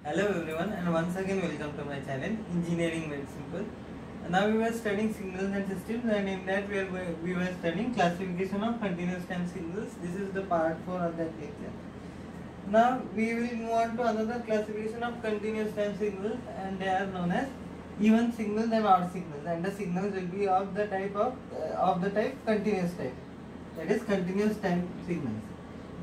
Hello everyone, and once again welcome to my channel Engineering Made Simple. Now we were studying signals and systems, and in that we were studying classification of continuous time signals. This is the part 4 of that lecture. Now we will move on to another classification of continuous time signals, and they are known as even signals and odd signals. And the signals will be of the type continuous type, that is continuous time signals.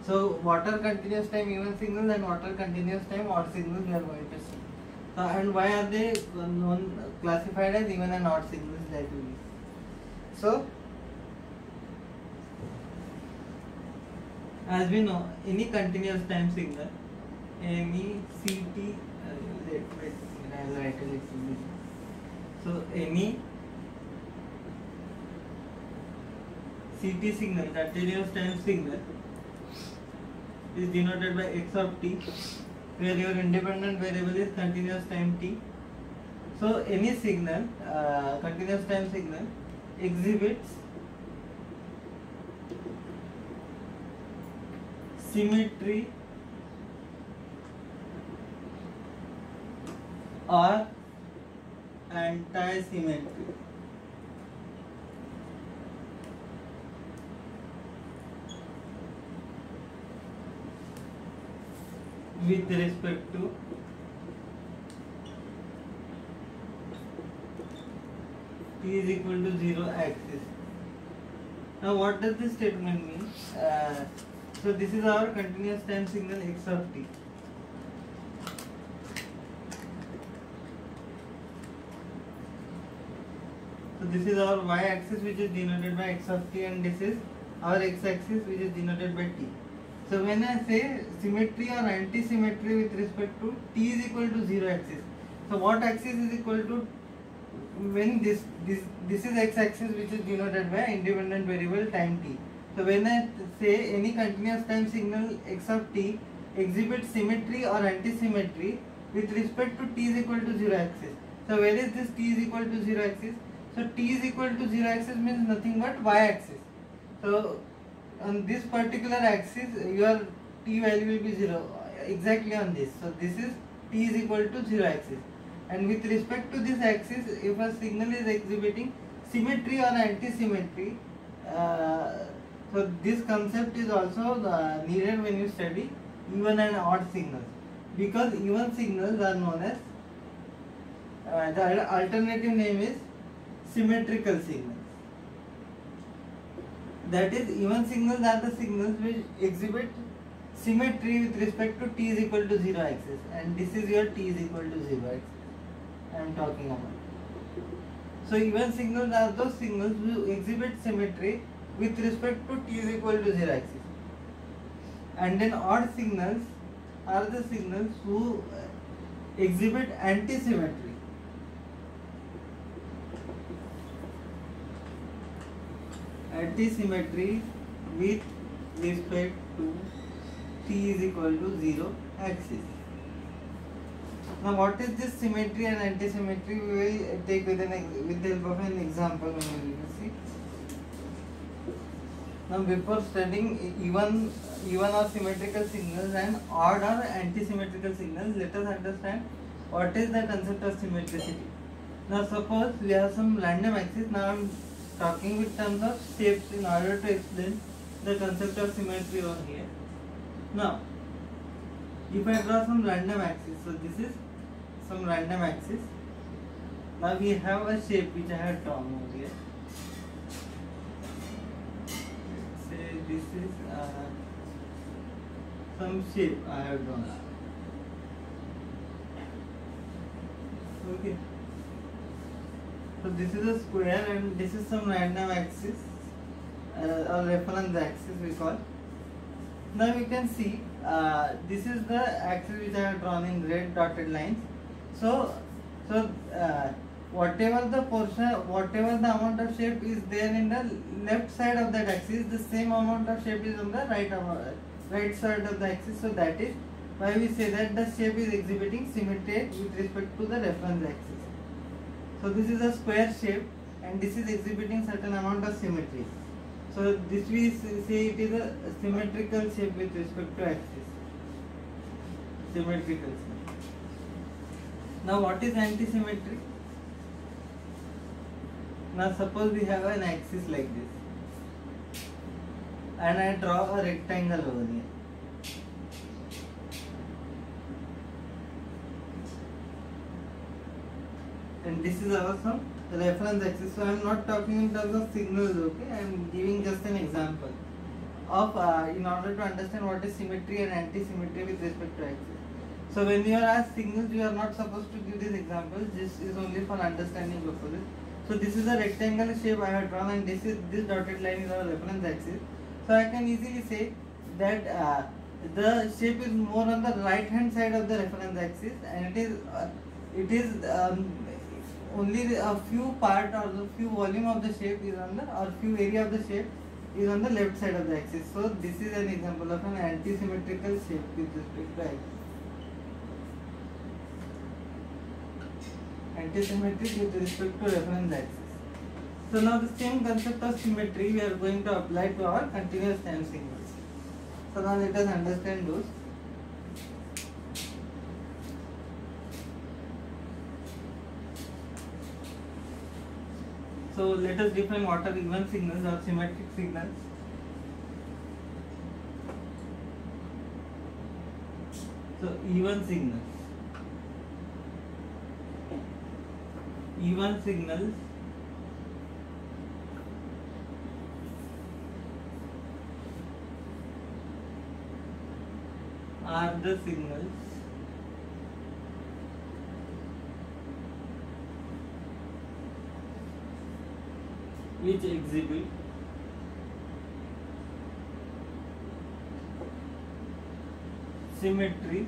So what are continuous time even signals and what are continuous time odd signals we are going to see. And why are they classified as even and odd signals, that will be. So as we know, any continuous time signal, any CT, so any CT signal, continuous time signal, is denoted by x of t, where your independent variable is continuous time t. So any signal, continuous time signal, exhibits symmetry or anti-symmetry. With respect to t is equal to 0 axis. Now what does this statement mean? So this is our continuous time signal x of t. So this is our y axis, which is denoted by x of t, and this is our x axis, which is denoted by t. So when I say symmetry or anti-symmetry with respect to t is equal to 0 axis, so what axis is equal to, when this is x axis, which is denoted by independent variable time t. So when I say any continuous time signal x of t exhibits symmetry or anti-symmetry with respect to t is equal to 0 axis. So where is this t is equal to 0 axis? So t is equal to 0 axis means nothing but y axis. So on this particular axis, your t value will be 0, exactly on this. So this is t is equal to 0 axis, and with respect to this axis, if a signal is exhibiting symmetry or anti-symmetry, so this concept is also needed when you study even and odd signals, because even signals are known as, the alternative name is symmetrical signals. That is, even signals are the signals which exhibit symmetry with respect to t is equal to 0 axis, and this is your t is equal to 0 axis I am talking about. So even signals are those signals who exhibit symmetry with respect to t is equal to 0 axis, and then odd signals are the signals who exhibit anti-symmetry. Anti-symmetry with respect to t is equal to 0 axis. Now what is this symmetry and anti-symmetry? We will take with the help of an example. We will see. Now before studying even or symmetrical signals and odd or anti-symmetrical signals, let us understand what is the concept of symmetricity. Now suppose we have some random axis. Now I am talking with terms of shapes in order to explain the concept of symmetry over here. Now, if I draw some random axis, so this is some random axis. Now we have a shape which I have drawn over here. Say this is some shape I have drawn. Okay. So this is a square and this is some random axis, or reference axis we call. Now we can see this is the axis which I have drawn in red dotted lines. So whatever the amount of shape is there in the left side of that axis, the same amount of shape is on the right side of the axis. So that is why we say that the shape is exhibiting symmetry with respect to the reference axis. So this is a square shape and this is exhibiting certain amount of symmetry. So this we say it is a symmetrical shape with respect to axis. Symmetrical shape. Now what is anti-symmetry? Now suppose we have an axis like this and I draw a rectangle over here. And this is our some reference axis. So I am not talking in terms of signals, okay? I am giving just an example of in order to understand what is symmetry and anti-symmetry with respect to axis. So when you are asked signals, you are not supposed to give these examples. This is only for understanding purposes. So this is a rectangular shape I have drawn, and this dotted line is our reference axis. So I can easily say that the shape is more on the right hand side of the reference axis, and it is only a few part or the few volume of the shape is on the or few area of the shape is on the left side of the axis. So this is an example of an anti-symmetrical shape with respect to axis. Anti-symmetric with respect to reference axis. So now the same concept of symmetry we are going to apply to our continuous time signals. So now let us understand those. So let us define what are even signals or symmetric signals. So even signals are the signals which exhibit symmetry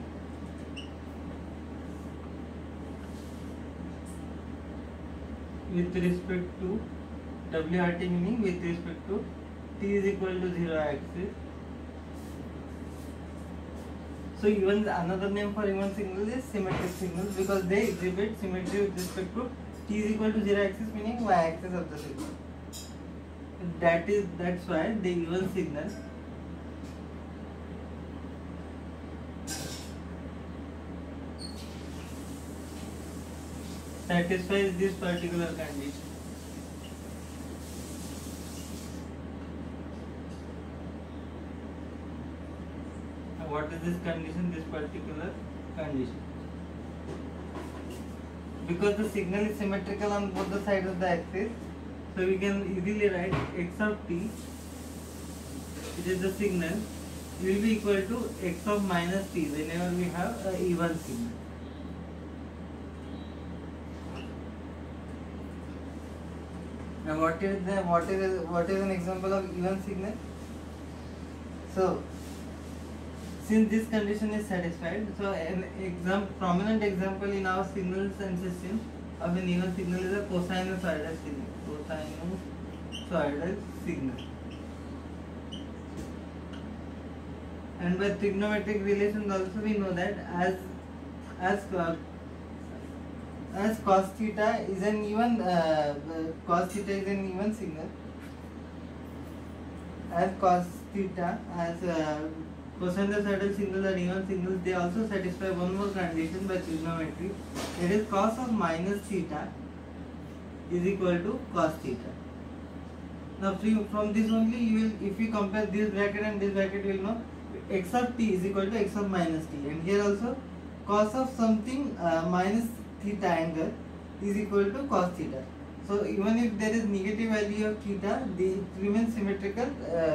with respect to WRT, meaning with respect to t is equal to 0 axis. So even another name for even signals is symmetric signals because they exhibit symmetry with respect to t is equal to 0 axis, meaning y axis of the signal. That's why the even signal satisfies this particular condition. What is this condition? This particular condition. Because the signal is symmetrical on both the sides of the axis, so we can easily write x of t, which is the signal, will be equal to x of minus t whenever we have an even signal. Now what is an example of even signal? So since this condition is satisfied, so an prominent example in our signals and system of an even signal is a cosinusoidal signal. And by trigonometric relations also we know that as cos theta is an even signal, as cos theta as cosinusoidal signals are even signals, they also satisfy one more condition by trigonometry. It is cos of minus theta is equal to cos theta. Now from this only you will, if you compare this bracket and this bracket, you will know x of t is equal to x of minus t, and here also cos of something minus theta angle is equal to cos theta. So even if there is negative value of theta, it remains symmetrical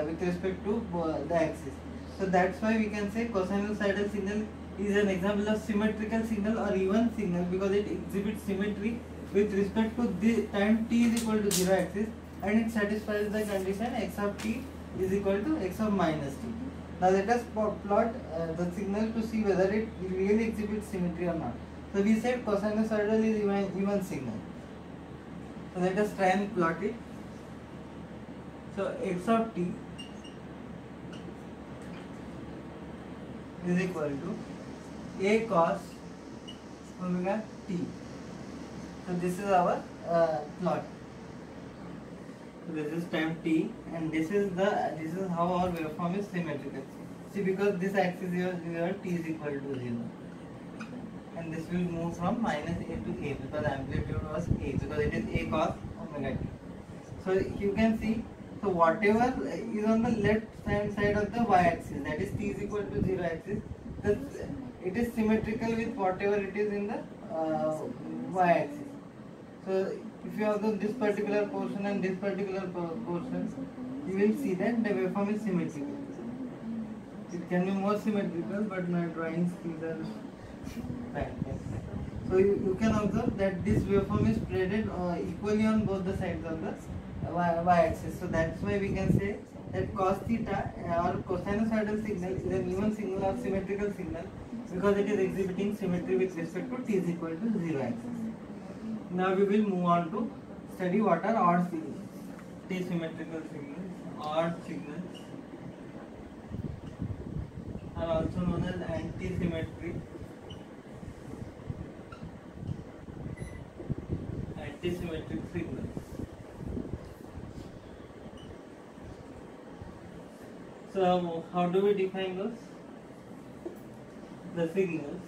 with respect to the axis. So that's why we can say cosinusoidal signal is an example of symmetrical signal or even signal because it exhibits symmetry with respect to the time t is equal to 0 axis, and it satisfies the condition x of t is equal to x of minus t. Now let us plot the signal to see whether it really exhibits symmetry or not. So we said cosinusoidal is even signal. So let us try and plot it. So x of t is equal to a cos omega t. So this is our plot. So this is time t, and this is how our waveform is symmetrical. See, because this axis here t is equal to 0, and and this will move from minus a to a because amplitude was a, because it is a cos omega t. So you can see, so whatever is on the left hand side of the y-axis, that is t is equal to 0 axis, it is symmetrical with whatever it is in the y-axis. So if you observe this particular portion and this particular portion, you will see that the waveform is symmetrical. It can be more symmetrical, but my drawing skills are bad. So you can observe that this waveform is spreaded equally on both the sides of the y-axis. So that's why we can say that cos theta or cosinusoidal signal is an even signal or symmetrical signal because it is exhibiting symmetry with respect to t is equal to 0 axis. Now we will move on to study what are odd signals. T symmetrical signals, odd signals are also known as anti-symmetric signals. So how do we define those? The signals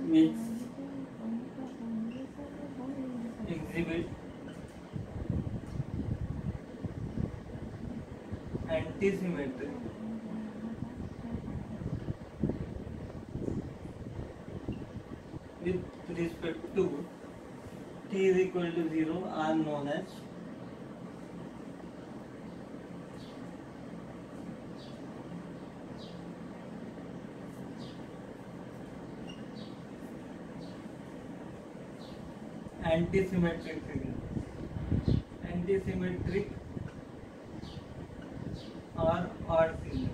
which exhibit anti-symmetry with respect to t is equal to 0 are known as anti-symmetric signals. Anti-symmetric or odd signals.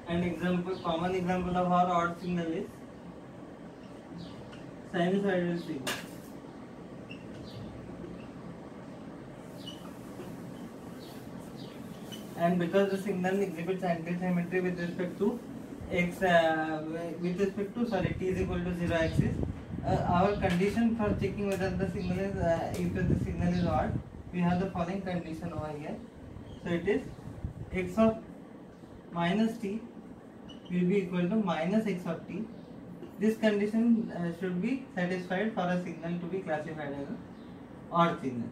An example, common example of our odd signal is sinusoidal signal. And because the signal exhibits anti-symmetry with respect to t is equal to 0 axis, our condition for checking whether the signal is if the signal is odd, we have the following condition over here. So it is x of minus t will be equal to minus x of t. This condition should be satisfied for a signal to be classified as an odd signal.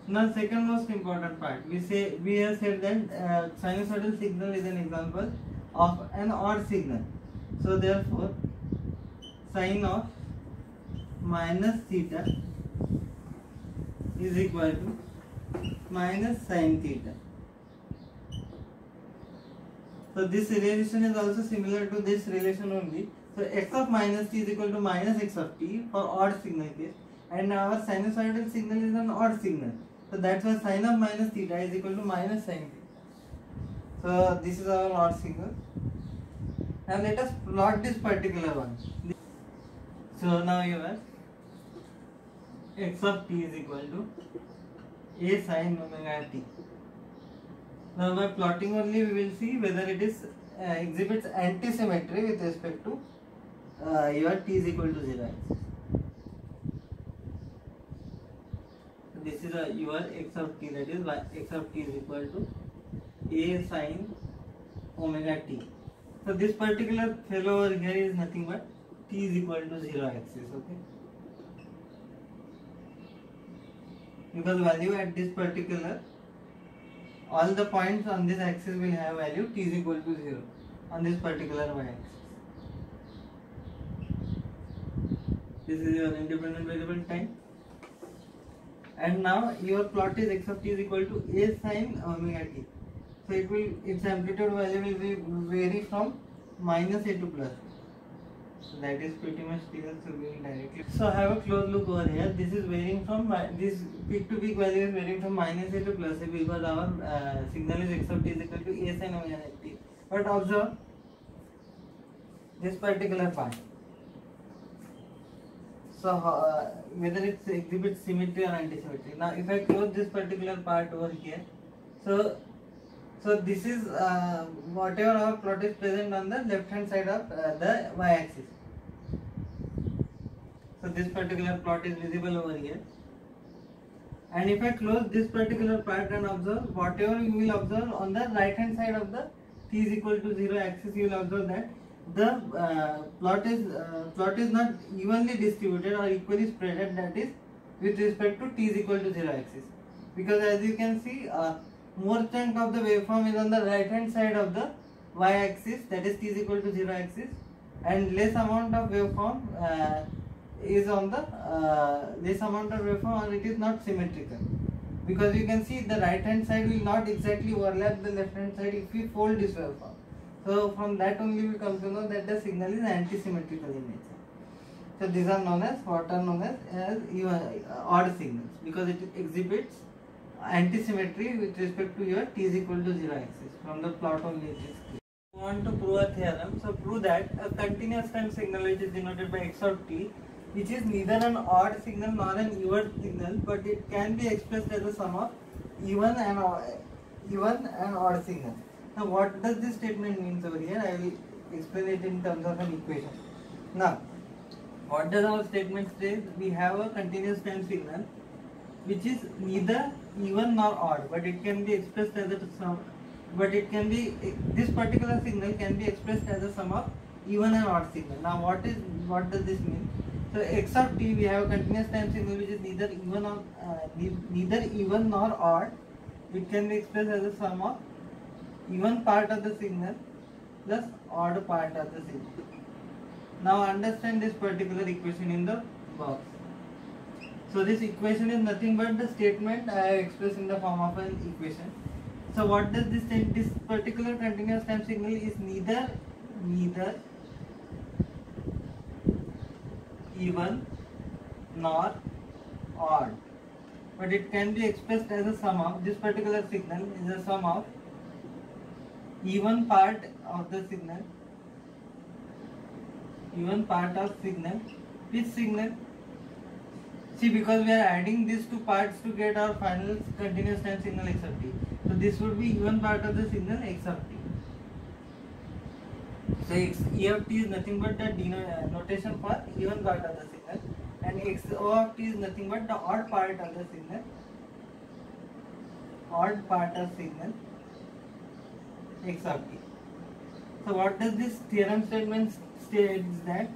Now second most important part, we have said that sinusoidal signal is an example of an odd signal. So therefore sin of minus theta is equal to minus sin theta. So this relation is also similar to this relation only. So x of minus t is equal to minus x of t for odd signal case, and our sinusoidal signal is an odd signal. So that's why sin of minus theta is equal to minus sin theta. So this is our odd signal. Now let us plot this particular one. So now you have x of t is equal to a sin omega t. Now by plotting only we will see whether it is exhibits anti-symmetry with respect to your t is equal to 0 axis. This is your x of t, that is x of t is equal to a sin omega t. So this particular fellow over here is nothing but t is equal to 0 axis, okay? Because value at this particular, all the points on this axis will have value t is equal to 0 on this particular y-axis. This is your independent variable time. And now your plot is x of t is equal to a sin omega t. So its amplitude value will be vary from minus a to plus. So that is pretty much clear. So we will directly. So have a close look over here. This is varying from this peak to peak value is varying from minus a to plus a because our signal is x of t is equal to a sin omega t. But observe this particular part. So whether it exhibits symmetry or anti-symmetry. Now if I close this particular part over here, so this is whatever our plot is present on the left hand side of the y-axis. So this particular plot is visible over here, And if I close this particular part and observe, whatever you will observe on the right hand side of the t is equal to 0 axis, you will observe that the plot is not evenly distributed or equally spread, that is with respect to t is equal to 0 axis, because as you can see, more chunk of the waveform is on the right hand side of the y axis, that is t is equal to 0 axis, and less amount of waveform is on the less amount of waveform, or it is not symmetrical, because you can see the right hand side will not exactly overlap the left hand side if we fold this waveform. So from that only we come to know that the signal is anti-symmetrical in nature. So these are known as what are known as odd signals, because it exhibits anti-symmetry with respect to your t is equal to 0 axis. From the plot only it is clear. We want to prove a theorem. So prove that a continuous time signal which is denoted by x of t, which is neither an odd signal nor an even signal, but it can be expressed as a sum of even and odd signal. Now what does this statement means over here? I will explain it in terms of an equation. Now what does our statement say? We have a continuous time signal which is neither even nor odd, but it can be expressed as a sum, but it can be, this particular signal can be expressed as a sum of even and odd signal. Now what does this mean? So x of t, we have a continuous time signal which is neither even nor odd. It can be expressed as a sum of even part of the signal plus odd part of the signal. Now understand this particular equation in the box. So this equation is nothing but the statement I have expressed in the form of an equation. So what does this say? This particular continuous time signal is neither even nor odd, but it can be expressed as a sum of, this particular signal is a sum of even part of the signal, which signal? See, because we are adding these two parts to get our final continuous time signal x of t. So this would be even part of the signal x of t. So e of t is nothing but the notation for even part of the signal, and x o of t is nothing but the odd part of the signal, x of t. So what does this theorem statement state is that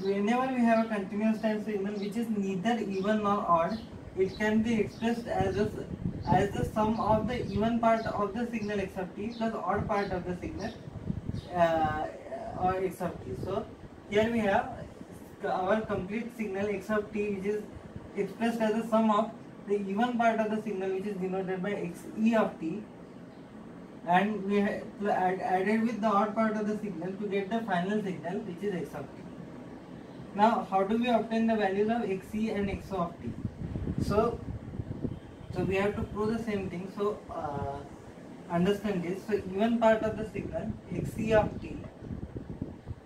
whenever we have a continuous time signal which is neither even nor odd, it can be expressed as the sum of the even part of the signal x of t plus odd part of the signal or x of t. So here we have our complete signal x of t, which is expressed as a sum of the even part of the signal which is denoted by x e of t, and we added with the odd part of the signal to get the final signal which is x of t. Now how do we obtain the values of xe and xo of t? So we have to prove the same thing. So understand this. So even part of the signal xe of t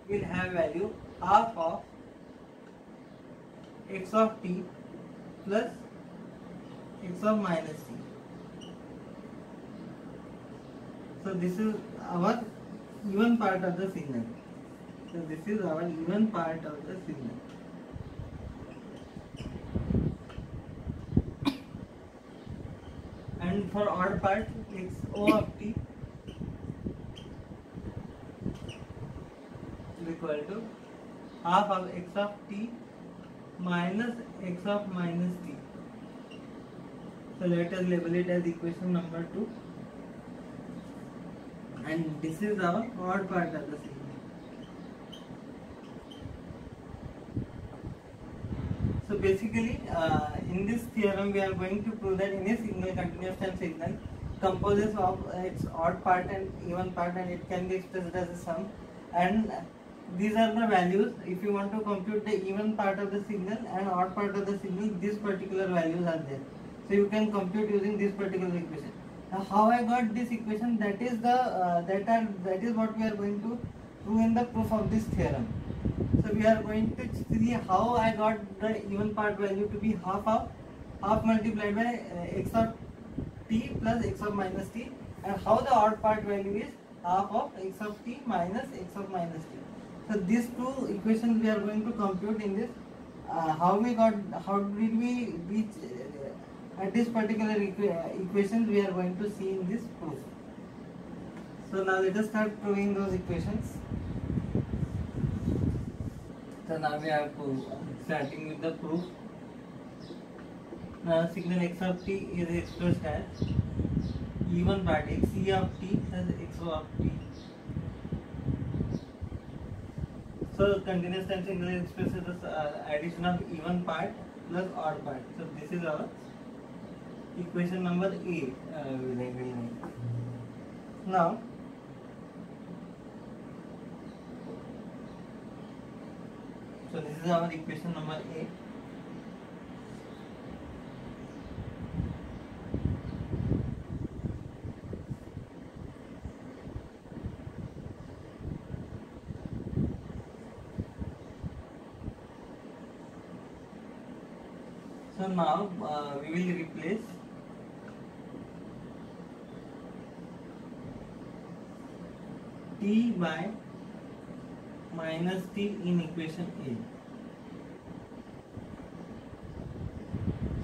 will have value half of x of t plus x of minus t. So this is our even part of the signal. So this is our even part of the signal. And for odd part, xo of t is equal to half of x of t minus x of minus t. So let us label it as equation number 2. And this is our odd part of the signal. So basically, in this theorem we are going to prove that any signal, continuous time signal, composes of its odd part and even part, and it can be expressed as a sum. And these are the values. If you want to compute the even part of the signal and odd part of the signal, these particular values are there. So you can compute using this particular equation. Now how I got this equation, that is what we are going to prove in the proof of this theorem. So we are going to see how I got the even part value to be half multiplied by x of t plus x of minus t, and how the odd part value is half of x of t minus x of minus t. So these two equations we are going to compute in this. How did we reach At this particular equation we are going to see in this proof. So now let us start proving those equations. So now we are starting with the proof. Now signal x of t is expressed as even part xe of t as xo of t. So continuous time signal is expressed as the addition of even part plus odd part. So this is our equation number A. Now so this is our equation number A. So now we will replace t by minus t in equation A.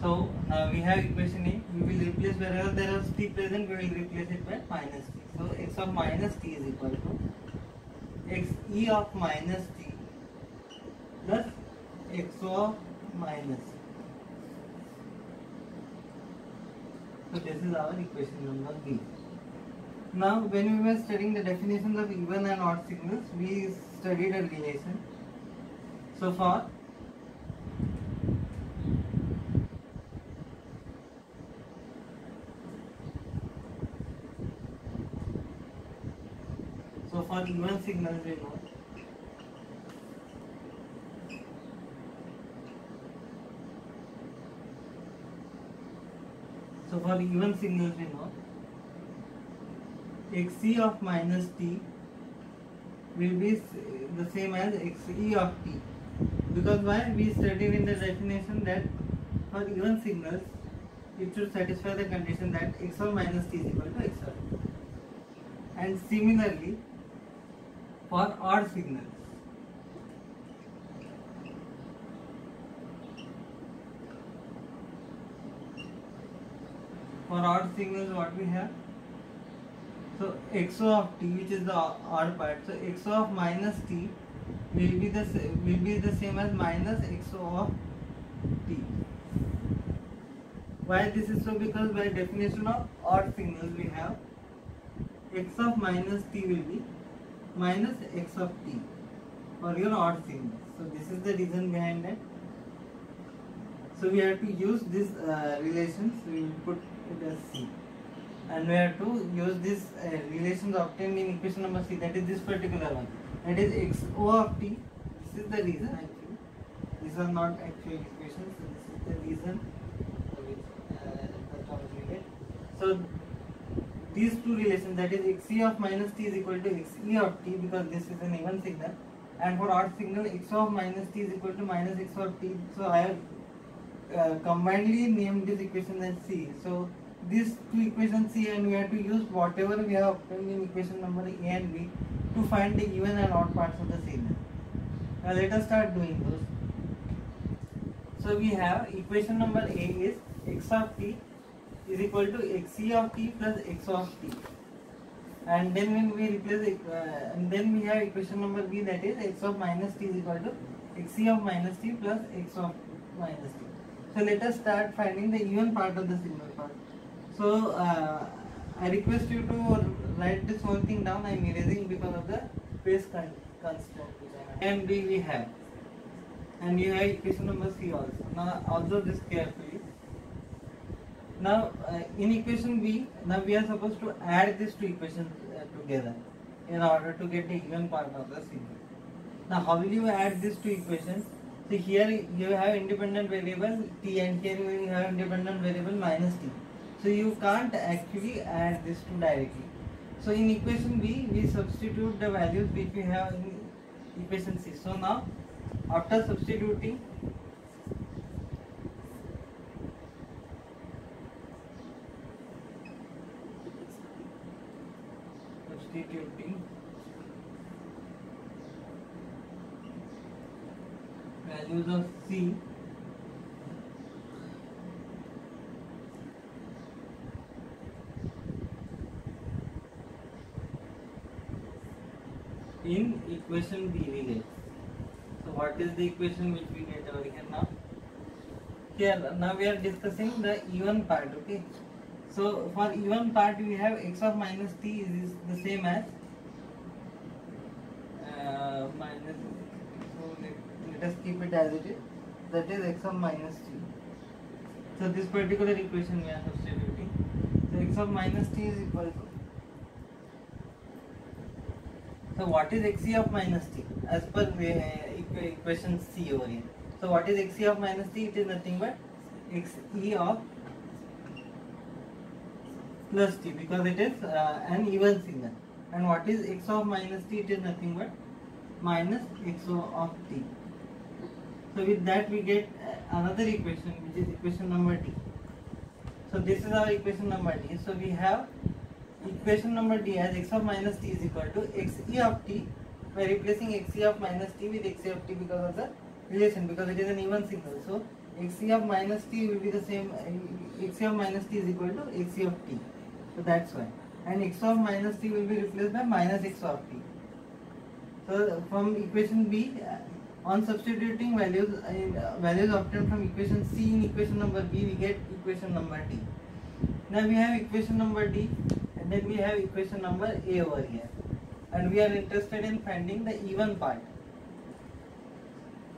So now we have equation A. We will replace wherever there is t present, we will replace it by minus t. So x of minus t is equal to x e of minus t plus x of minus. So this is our equation number B. Now when we were studying the definitions of even and odd signals, we studied a relation. So for even signals we know xc of minus t will be the same as xe of t, because why? We studied in the definition that for even signals it should satisfy the condition that x of minus t is equal to x of t. And similarly for odd signals, what we have? So xo of t, which is the odd part, so xo of minus t will be the same as minus xo of t. Why this is so? Because by definition of odd signals we have x of minus t will be minus x of t for your odd signals. So this is the reason behind it. So we have to use these relations. We will put it as C, and we have to use these relations obtained in equation number C, that is this particular one, that is xo of t. This is the reason actually. These are not actual equations. So this is the reason for which the terms we get. So these two relations, that is xe of minus t is equal to xe of t, because this is an even signal, and for odd signal xo of minus t is equal to minus xo of t. So I have combinedly named this equation as C. So these two equations C, and we have to use whatever we have obtained in equation number A and B to find the even and odd parts of the signal. Now let us start doing those. So we have equation number A is x of t is equal to xe of t plus x of t, and then when we replace it, and then we have equation number B, that is x of minus t is equal to xe of minus t plus x of minus t. So let us start finding the even part of the signal part. So I request you to write this whole thing down. I am erasing because of the space constraint. And B we have, and you have equation number C also. Now observe this carefully. Now in equation B, now we are supposed to add these two equations together in order to get the even part of the signal. Now how will you add these two equations? So here you have independent variable t, and here you have independent variable minus t. So you can't actually add these two directly. So in equation B, we substitute the values which we have in equation C. So now after substituting, values of C in equation B we get. So what is the equation which we get over here now? Here now we are discussing the even part. Okay. So for even part we have x of minus t is the same as minus. So let us keep it as it is. That is x of minus t. So this particular equation we are substituting. So x of minus t is equal to. So what is xe of minus t as per equation C over here? So what is xe of minus t? It is nothing but xe of plus t because it is an even signal. And what is x of minus t? It is nothing but minus xo of t. So with that we get another equation which is equation number d. So this is our equation number d. So we have equation number d as x of minus t is equal to xe of t by replacing xe of minus t with xe of t because of the relation, because it is an even signal. So xe of minus t will be the same, xe of minus t is equal to xe of t. So that's why. And x of minus t will be replaced by minus x of t. So from equation B, on substituting values obtained from equation C in equation number B, we get equation number D. Now we have equation number D, and then we have equation number A over here, and we are interested in finding the even part.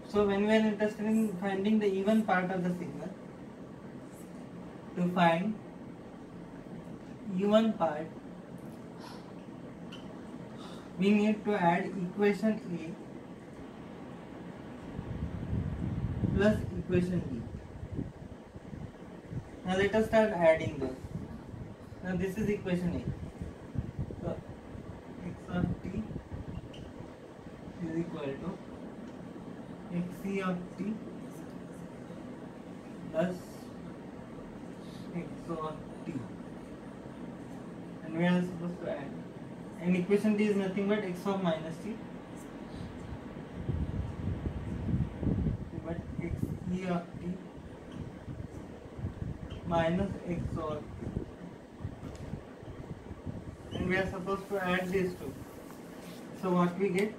So when we are interested in finding the even part of the signal, to find even part, we need to add equation A plus equation B. Now let us start adding those. Now this is equation A. So x of t is equal to xe of t plus xo of t. And we are supposed to add. And equation D is nothing but x of minus t. But xe of t minus xo of t. And we are supposed to add these two. So what we get?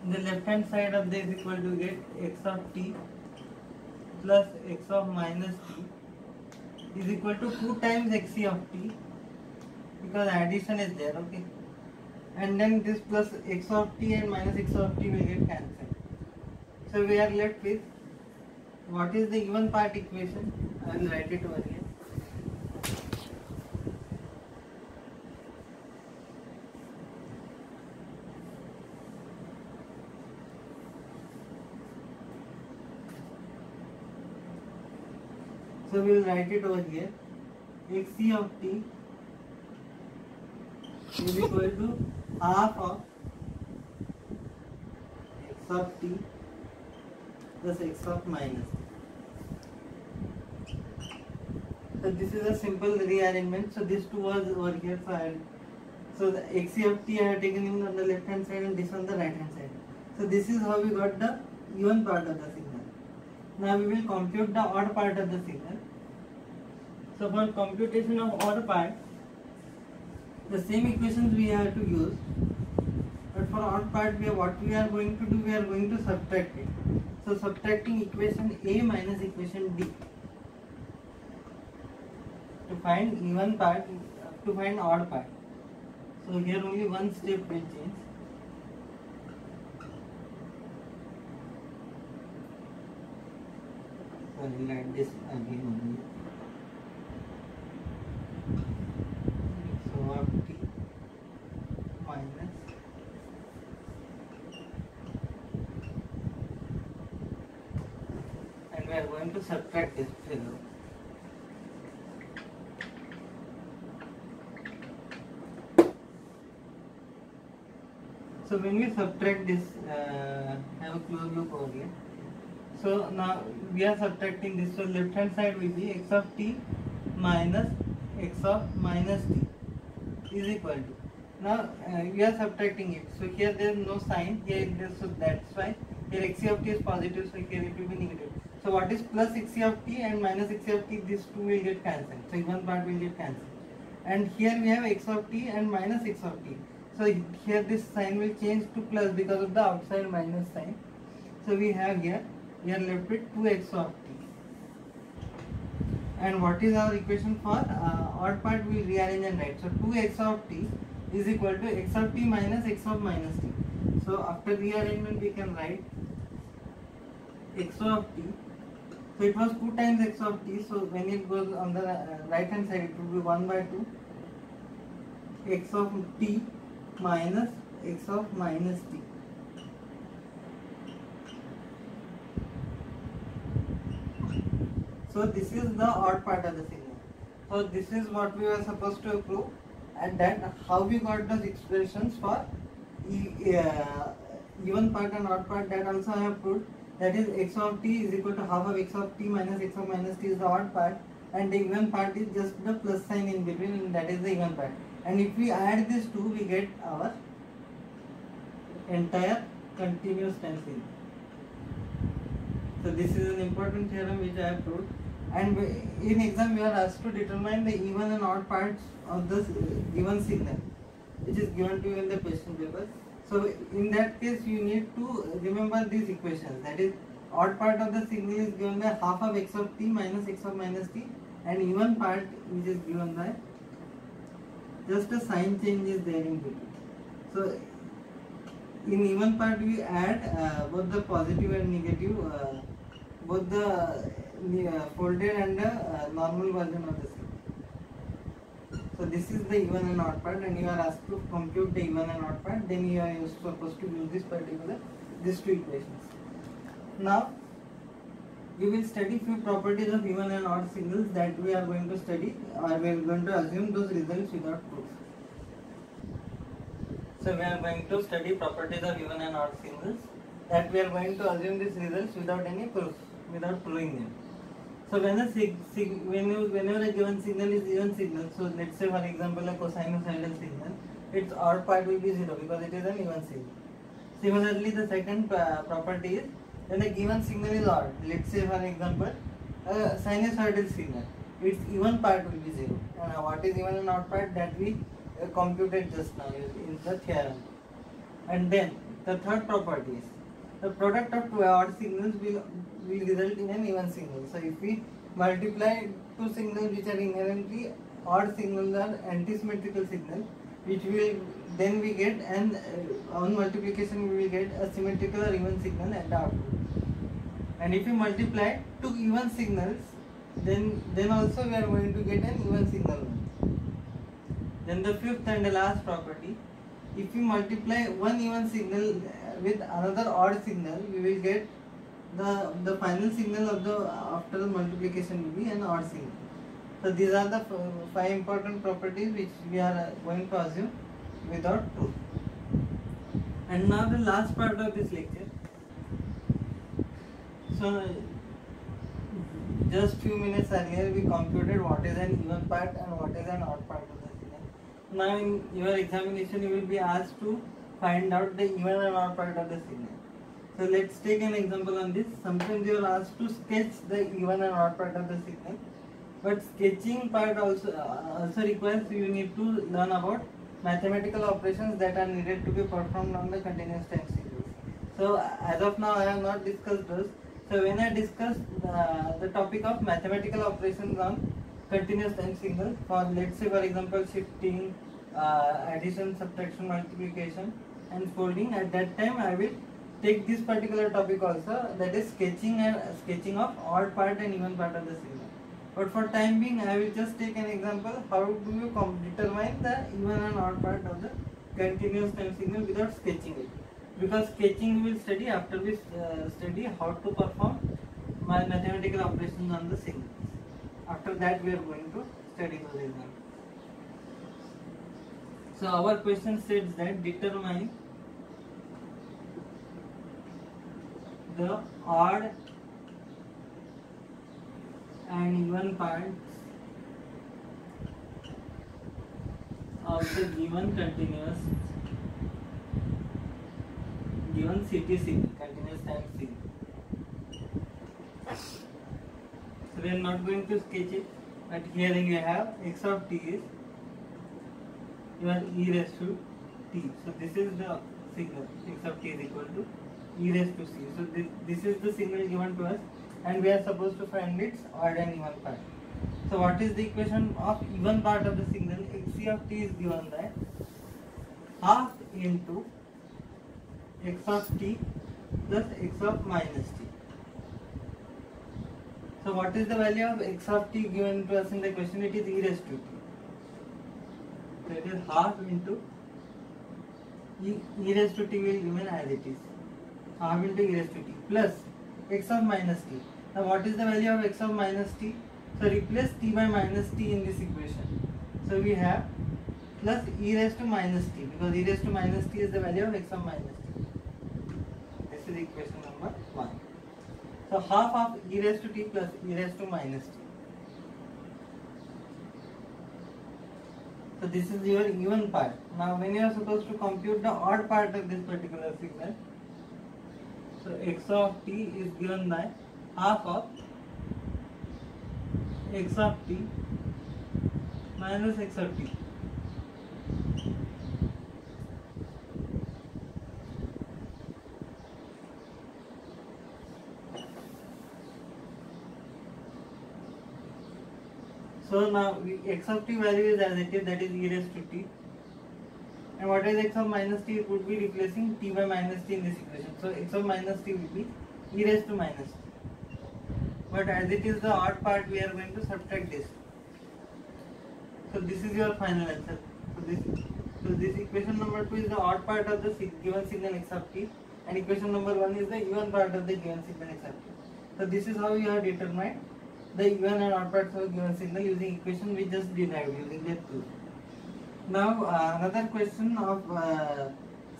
The left hand side of this is equal to get x of t plus x of minus t is equal to 2 times xe of t, because addition is there, okay. And then this plus x of t and minus x of t will get cancelled. So we are left with what is the even part equation. I will write it over here. So we will write it over here. Xe of t is equal to half of x of t plus x of minus t. So this is a simple rearrangement. So this two was over here. So the xe of t I have taken in on the left hand side and this on the right hand side. So this is how we got the even part of the signal. Now we will compute the odd part of the signal. So for computation of odd part, the same equations we have to use, but for odd part what we are going to do, we are going to subtract it. So subtracting equation A minus equation D to find even part, to find odd part. So here only one step will change. So I will add this again only. So of t minus and we are going to subtract this figure. So when we subtract this, have a close look over here. So now we are subtracting this, so left hand side will be x of t minus x of minus t is equal to. Now we are subtracting it. So here there is no sign, here it is, so that's why here xe of t is positive, so here it will be negative. So what is plus xe of t and minus xe of t, these two will get cancelled. So one part will get cancelled. And here we have x of t and minus x of t. So here this sign will change to plus because of the outside minus sign. So we have here, we are left with 2x of t. And what is our equation for odd part? We will rearrange and write. So 2x of t is equal to x of t minus x of minus t. So after rearrangement we can write x of t. So it was 2 times x of t. So when it goes on the right hand side, it will be 1 by 2 x of t minus x of minus t. So this is the odd part of the signal. So this is what we were supposed to prove, and that how we got those expressions for even part and odd part, that also I have proved. That is x of t is equal to half of x of t minus x of minus t is the odd part, and the even part is just the plus sign in between, and that is the even part. And if we add these two, we get our entire continuous time signal. So this is an important theorem which I have proved. And in exam we are asked to determine the even and odd parts of the given signal, which is given to you in the question paper. So in that case you need to remember these equations. That is, odd part of the signal is given by half of x of t minus x of minus t, and even part which is given by just a sign change is there in between. So in even part we add both the positive and negative, both the folded and the normal version of the signal. So this is the even and odd part, and you are asked to compute the even and odd part. Then you are supposed to use these two equations. Now we will study few properties of even and odd signals that we are going to study, or we are going to assume those results without proof. So we are going to study properties of even and odd signals, that we are going to assume these results without any proof, without proving them. So when whenever a given signal is even signal, so let's say for example a cosinusoidal signal, its odd part will be 0 because it is an even signal. Similarly, the second property is when a given signal is odd, let's say for example a sinusoidal signal, its even part will be 0. And what is even and odd part, that we computed just now in the theorem. And then the third property is the product of two odd signals will result in an even signal. So if we multiply two signals which are inherently odd signals or anti-symmetrical signals, which will then we get, and on multiplication we will get a symmetrical or even signal at the output. And if we multiply two even signals, then also we are going to get an even signal. Then the fifth and the last property, if we multiply one even signal with another odd signal, we will get the final signal of the after the multiplication will be an odd signal. So these are the 5 important properties which we are going to assume without proof. And now the last part of this lecture. So just few minutes earlier we computed what is an even part and what is an odd part of the signal. Now in your examination you will be asked to find out the even and odd part of the signal. So let's take an example on this. Sometimes you are asked to sketch the even and odd part of the signal, but sketching part also requires you need to learn about mathematical operations that are needed to be performed on the continuous time signals. So as of now I have not discussed those. So when I discuss the topic of mathematical operations on continuous time signal, for let's say for example shifting, addition, subtraction, multiplication and folding, at that time I will take this particular topic also, that is sketching of odd part and even part of the signal. But for time being I will just take an example, how do you determine the even and odd part of the continuous time signal without sketching it. Because sketching we will study after we study how to perform mathematical operations on the signals. After that we are going to study those examples. So our question states that determine the odd and even parts of the given continuous CT signal, continuous time signal. So we are not going to sketch it, but here you have x of t is your e raised to t. So this is the signal x of t is equal to e raised to c. So this is the signal given to us, and we are supposed to find its odd and even part. So what is the equation of even part of the signal? Xc of t is given by half into x of t plus x of minus t. So what is the value of x of t given to us in the question? It is e raised to t. So it is half into e raised to t will remain as it is. Half into e raised to t plus x of minus t. Now what is the value of x of minus t? So replace t by minus t in this equation. So we have plus e raised to minus t, because e raised to minus t is the value of x of minus t. This is equation number 1. So half of e raised to t plus e raised to minus t. So this is your even part. Now when you are supposed to compute the odd part of this particular signal, so x of t is given by half of x of t minus x of t. So now x of t value is as it is, that is e raised to t. And what is x of minus t? It would be replacing t by minus t in this equation. So x of minus t will be e raised to minus t. But as it is the odd part, we are going to subtract this. So this is your final answer. So this equation number 2 is the odd part of the given signal x of t, and equation number 1 is the even part of the given signal x of t. So this is how you have determined the even and odd parts of a given signal using equation we just derived using that tool. Now another question of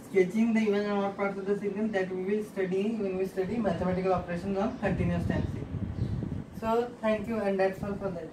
sketching the even and odd parts of the signal, that we will study when we study mathematical operations on continuous time signal. So thank you, and that's all for the day.